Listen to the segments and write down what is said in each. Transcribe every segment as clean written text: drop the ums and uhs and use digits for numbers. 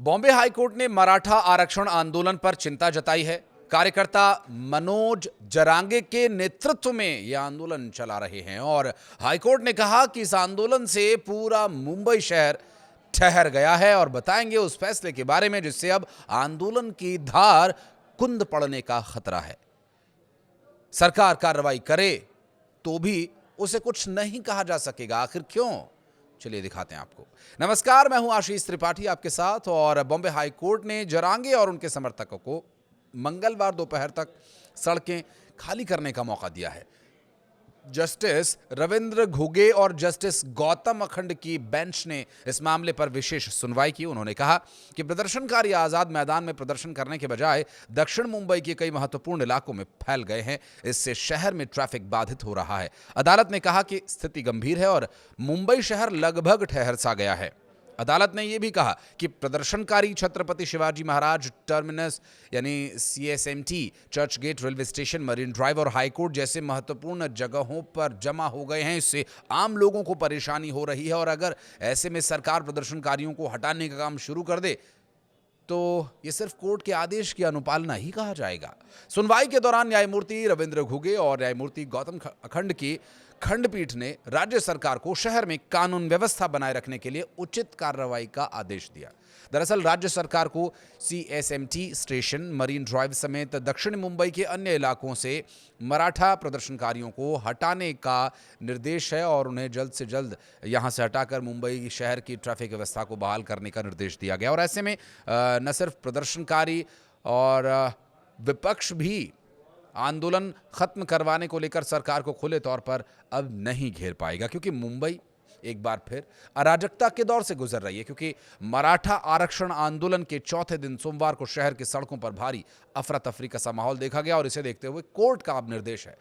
Bombay high court ने मराठा आरक्षण आंदोलन पर चिंता जताई है। कार्यकर्ता मनोज जरांगे के नेतृत्व में यह आंदोलन चला रहे हैं और हाईकोर्ट ने कहा कि इस आंदोलन से पूरा मुंबई शहर ठहर गया है और बताएंगे उस फैसले के बारे में जिससे अब आंदोलन की धार कुंद पड़ने का खतरा है। सरकार कार्रवाई करे तो भी उसे कुछ नहीं कहा जा सकेगा। आखिर क्यों? चलिए दिखाते हैं आपको। नमस्कार, मैं हूं आशीष त्रिपाठी आपके साथ। और बॉम्बे हाई कोर्ट ने जरांगे और उनके समर्थकों को मंगलवार दोपहर तक सड़कें खाली करने का मौका दिया है। जस्टिस रविंद्र घुगे और जस्टिस गौतम अखंड की बेंच ने इस मामले पर विशेष सुनवाई की। उन्होंने कहा कि प्रदर्शनकारी आजाद मैदान में प्रदर्शन करने के बजाय दक्षिण मुंबई के कई महत्वपूर्ण इलाकों में फैल गए हैं। इससे शहर में ट्रैफिक बाधित हो रहा है। अदालत ने कहा कि स्थिति गंभीर है और मुंबई शहर लगभग ठहर सा गया है। अदालत ने यह भी कहा कि प्रदर्शनकारी छत्रपति शिवाजी महाराज टर्मिनस यानी CSMT, church gate, railway station, marine drive और हाईकोर्ट जैसे महत्वपूर्ण जगहों पर जमा हो गए हैं। इससे आम लोगों को परेशानी हो रही है और अगर ऐसे में सरकार प्रदर्शनकारियों को हटाने का काम शुरू कर दे तो ये सिर्फ कोर्ट के आदेश की अनुपालना ही कहा जाएगा। सुनवाई के दौरान न्यायमूर्ति रविंद्र घुगे और न्यायमूर्ति गौतम अखंड की खंडपीठ ने राज्य सरकार को शहर में कानून व्यवस्था बनाए रखने के लिए उचित कार्रवाई का आदेश दिया। दरअसल राज्य सरकार को CSMT स्टेशन, मरीन ड्राइव समेत दक्षिण मुंबई के अन्य इलाकों से मराठा प्रदर्शनकारियों को हटाने का निर्देश है और उन्हें जल्द से जल्द यहां से हटाकर मुंबई शहर की ट्रैफिक व्यवस्था को बहाल करने का निर्देश दिया गया। और ऐसे में न सिर्फ प्रदर्शनकारी और विपक्ष भी आंदोलन खत्म करवाने को लेकर सरकार को खुले तौर पर अब नहीं घेर पाएगा, क्योंकि मुंबई एक बार फिर अराजकता के दौर से गुजर रही है। क्योंकि मराठा आरक्षण आंदोलन के चौथे दिन सोमवार को शहर की सड़कों पर भारी अफरा तफरी का सा माहौल देखा गया और इसे देखते हुए कोर्ट का अब निर्देश है।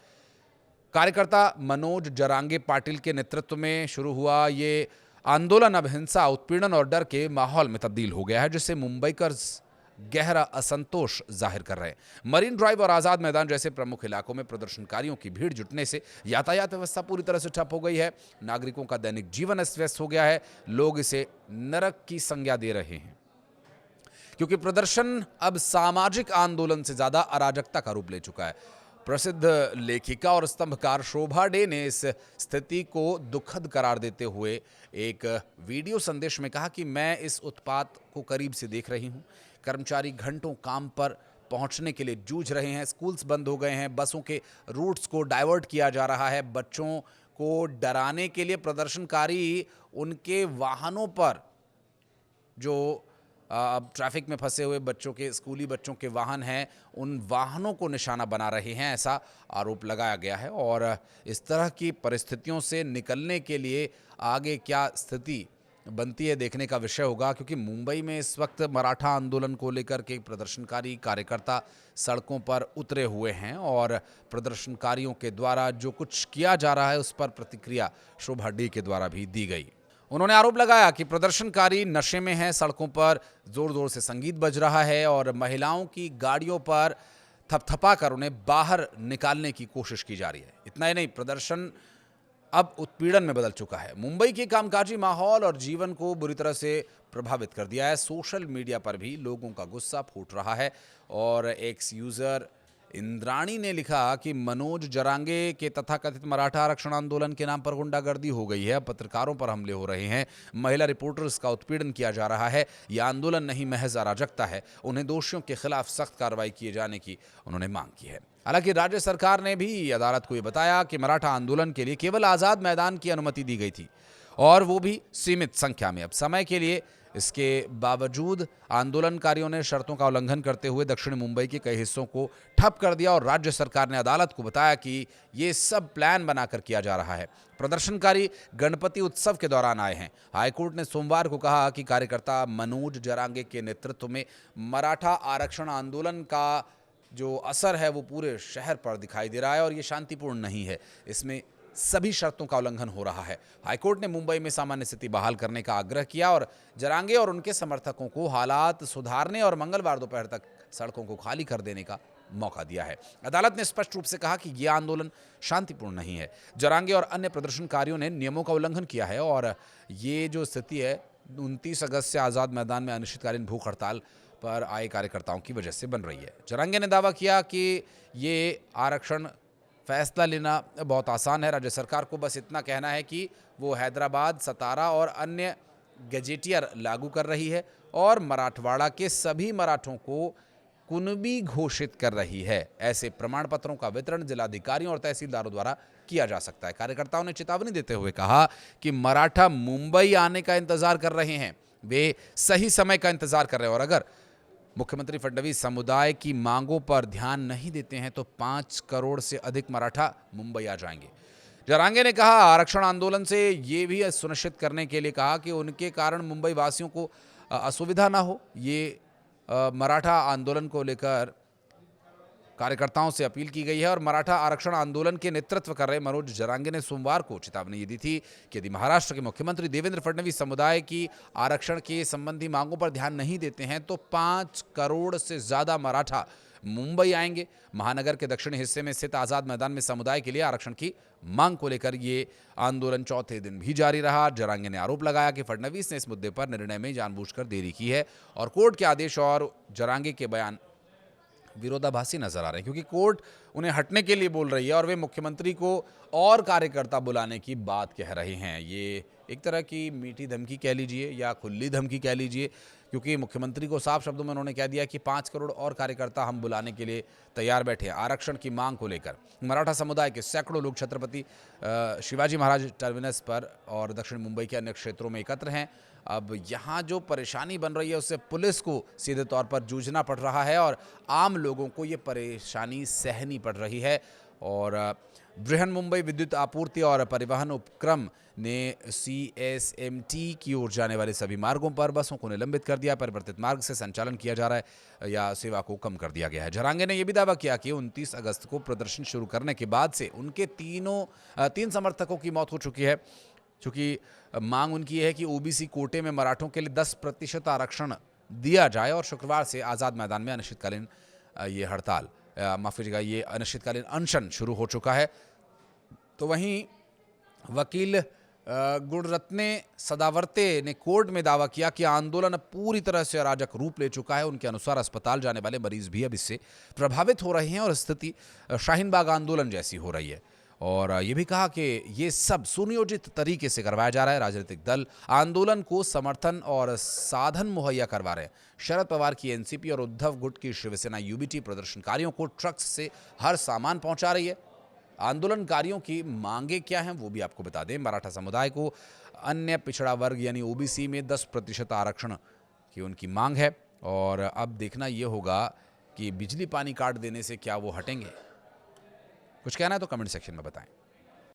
कार्यकर्ता मनोज जरांगे पाटिल के नेतृत्व में शुरू हुआ ये आंदोलन अब हिंसा, उत्पीड़न और डर के माहौल में तब्दील हो गया है, जिससे मुंबईकर गहरा असंतोष जाहिर कर रहे हैं। मरीन ड्राइव और आजाद मैदान जैसे प्रमुख इलाकों में प्रदर्शनकारियों की भीड़ जुटने से यातायात व्यवस्था पूरी तरह से ठप हो गई है। नागरिकों का दैनिक जीवन अस्त व्यस्त हो गया है। लोग इसे नरक की संज्ञा दे रहे हैं, क्योंकि प्रदर्शन अब सामाजिक आंदोलन से ज्यादा अराजकता का रूप ले चुका है। प्रसिद्ध लेखिका और स्तंभकार शोभा डे ने इस स्थिति को दुखद करार देते हुए एक वीडियो संदेश में कहा कि मैं इस उत्पात को करीब से देख रही हूं। कर्मचारी घंटों काम पर पहुंचने के लिए जूझ रहे हैं। स्कूल्स बंद हो गए हैं। बसों के रूट्स को डाइवर्ट किया जा रहा है। बच्चों को डराने के लिए प्रदर्शनकारी उनके वाहनों पर जो अब ट्रैफिक में फंसे हुए बच्चों के, स्कूली बच्चों के वाहन हैं, उन वाहनों को निशाना बना रहे हैं, ऐसा आरोप लगाया गया है। और इस तरह की परिस्थितियों से निकलने के लिए आगे क्या स्थिति बनती है देखने का विषय होगा, क्योंकि मुंबई में इस वक्त मराठा आंदोलन को लेकर के प्रदर्शनकारी कार्यकर्ता सड़कों पर उतरे हुए हैं और प्रदर्शनकारियों के द्वारा जो कुछ किया जा रहा है उस पर प्रतिक्रिया शोभा डे के द्वारा भी दी गई। उन्होंने आरोप लगाया कि प्रदर्शनकारी नशे में हैं। सड़कों पर जोर जोर से संगीत बज रहा है और महिलाओं की गाड़ियों पर थपथपा कर उन्हें बाहर निकालने की कोशिश की जा रही है। इतना ही नहीं, प्रदर्शन अब उत्पीड़न में बदल चुका है। मुंबई के कामकाजी माहौल और जीवन को बुरी तरह से प्रभावित कर दिया है। सोशल मीडिया पर भी लोगों का गुस्सा फूट रहा है और एक्स यूजर इंद्राणी ने लिखा कि मनोज जरांगे के तथाकथित मराठा आरक्षण आंदोलन के नाम पर गुंडागर्दी हो गई है। पत्रकारों पर हमले हो रहे हैं। महिला रिपोर्टर्स का उत्पीड़न किया जा रहा है। यह आंदोलन नहीं, महज अराजकता है। उन्हें दोषियों के खिलाफ सख्त कार्रवाई किए जाने की उन्होंने मांग की है। हालांकि राज्य सरकार ने भी अदालत को यह बताया कि मराठा आंदोलन के लिए केवल आजाद मैदान की अनुमति दी गई थी और वो भी सीमित संख्या में। अब समय के लिए इसके बावजूद आंदोलनकारियों ने शर्तों का उल्लंघन करते हुए दक्षिण मुंबई के कई हिस्सों को ठप कर दिया और राज्य सरकार ने अदालत को बताया कि ये सब प्लान बनाकर किया जा रहा है। प्रदर्शनकारी गणपति उत्सव के दौरान आए हैं। हाईकोर्ट ने सोमवार को कहा कि कार्यकर्ता मनोज जरांगे के नेतृत्व में मराठा आरक्षण आंदोलन का जो असर है वो पूरे शहर पर दिखाई दे रहा है और ये शांतिपूर्ण नहीं है। इसमें सभी शर्तों का उल्लंघन हो रहा है। हाईकोर्ट ने मुंबई में सामान्य स्थिति बहाल करने का आग्रह किया और जरांगे और उनके समर्थकों को हालात सुधारने और मंगलवार दोपहर तक सड़कों को खाली कर देने का मौका दिया है। अदालत ने स्पष्ट रूप से कहा कि यह आंदोलन शांतिपूर्ण नहीं है। जरांगे और अन्य प्रदर्शनकारियों ने नियमों का उल्लंघन किया है और ये जो स्थिति है 29 अगस्त से आज़ाद मैदान में अनिश्चितकालीन भूख हड़ताल पर आए कार्यकर्ताओं की वजह से बन रही है। जरांगे ने दावा किया कि ये आरक्षण फैसला लेना बहुत आसान है। राज्य सरकार को बस इतना कहना है कि वो हैदराबाद, सतारा और अन्य गजेटियर लागू कर रही है और मराठवाड़ा के सभी मराठों को कुनबी घोषित कर रही है। ऐसे प्रमाण पत्रों का वितरण जिलाधिकारियों और तहसीलदारों द्वारा किया जा सकता है। कार्यकर्ताओं ने चेतावनी देते हुए कहा कि मराठा मुंबई आने का इंतजार कर रहे हैं, वे सही समय का इंतजार कर रहे हैं और अगर मुख्यमंत्री फडणवीस समुदाय की मांगों पर ध्यान नहीं देते हैं तो 5 करोड़ से अधिक मराठा मुंबई आ जाएंगे। जरांगे ने कहा आरक्षण आंदोलन से ये भी सुनिश्चित करने के लिए कहा कि उनके कारण मुंबई वासियों को असुविधा ना हो। ये मराठा आंदोलन को लेकर कार्यकर्ताओं से अपील की गई है और मराठा आरक्षण आंदोलन के नेतृत्व कर रहे मनोज जरांगे ने सोमवार को चेतावनी ये दी थी कि यदि महाराष्ट्र के मुख्यमंत्री देवेंद्र फडणवीस समुदाय की आरक्षण के संबंधी मांगों पर ध्यान नहीं देते हैं तो 5 करोड़ से ज्यादा मराठा मुंबई आएंगे। महानगर के दक्षिणी हिस्से में स्थित आजाद मैदान में समुदाय के लिए आरक्षण की मांग को लेकर ये आंदोलन चौथे दिन भी जारी रहा। जरांगे ने आरोप लगाया कि फडणवीस ने इस मुद्दे पर निर्णय में जानबूझकर देरी की है और कोर्ट के आदेश और जरांगे के बयान विरोधाभासी नजर आ रहे हैं क्योंकि कोर्ट उन्हें हटने के लिए बोल रही है और वे मुख्यमंत्री को और कार्यकर्ता बुलाने की बात कह रहे हैं। ये एक तरह की मीठी धमकी कह लीजिए या खुली धमकी कह लीजिए, क्योंकि मुख्यमंत्री को साफ शब्दों में उन्होंने कह दिया कि 5 करोड़ और कार्यकर्ता हम बुलाने के लिए तैयार बैठे हैं। आरक्षण की मांग को लेकर मराठा समुदाय के सैकड़ों लोग छत्रपति शिवाजी महाराज टर्मिनस पर और दक्षिण मुंबई के अन्य क्षेत्रों में एकत्र हैं। अब यहाँ जो परेशानी बन रही है उससे पुलिस को सीधे तौर पर जूझना पड़ रहा है और आम लोगों को ये परेशानी सहनी पड़ रही है। और बृहन मुंबई विद्युत आपूर्ति और परिवहन उपक्रम ने CSMT की ओर जाने वाले सभी मार्गों पर बसों को निलंबित कर दिया। परिवर्तित मार्ग से संचालन किया जा रहा है या सेवा को कम कर दिया गया है। जरांगे ने यह भी दावा किया कि 29 अगस्त को प्रदर्शन शुरू करने के बाद से उनके तीन समर्थकों की मौत हो चुकी है। चूंकि मांग उनकी है कि OBC कोटे में मराठों के लिए 10% आरक्षण दिया जाए और शुक्रवार से आज़ाद मैदान में अनिश्चितकालीन ये हड़ताल माफ कीजिएगा ये अनिश्चितकालीन अनशन शुरू हो चुका है। तो वहीं वकील गुणरत्ने सदावर्ते ने कोर्ट में दावा किया कि आंदोलन अब पूरी तरह से अराजक रूप ले चुका है। उनके अनुसार अस्पताल जाने वाले मरीज भी अब इससे प्रभावित हो रहे हैं और स्थिति शाहीन बाग आंदोलन जैसी हो रही है। और ये भी कहा कि ये सब सुनियोजित तरीके से करवाया जा रहा है। राजनीतिक दल आंदोलन को समर्थन और साधन मुहैया करवा रहे हैं। शरद पवार की NCP और उद्धव गुट की शिवसेना UBT प्रदर्शनकारियों को ट्रक्स से हर सामान पहुंचा रही है। आंदोलनकारियों की मांगे क्या हैं वो भी आपको बता दें। मराठा समुदाय को अन्य पिछड़ा वर्ग यानी OBC में 10% आरक्षण की उनकी मांग है और अब देखना ये होगा कि बिजली पानी काट देने से क्या वो हटेंगे। कुछ कहना है तो कमेंट सेक्शन में बताएं।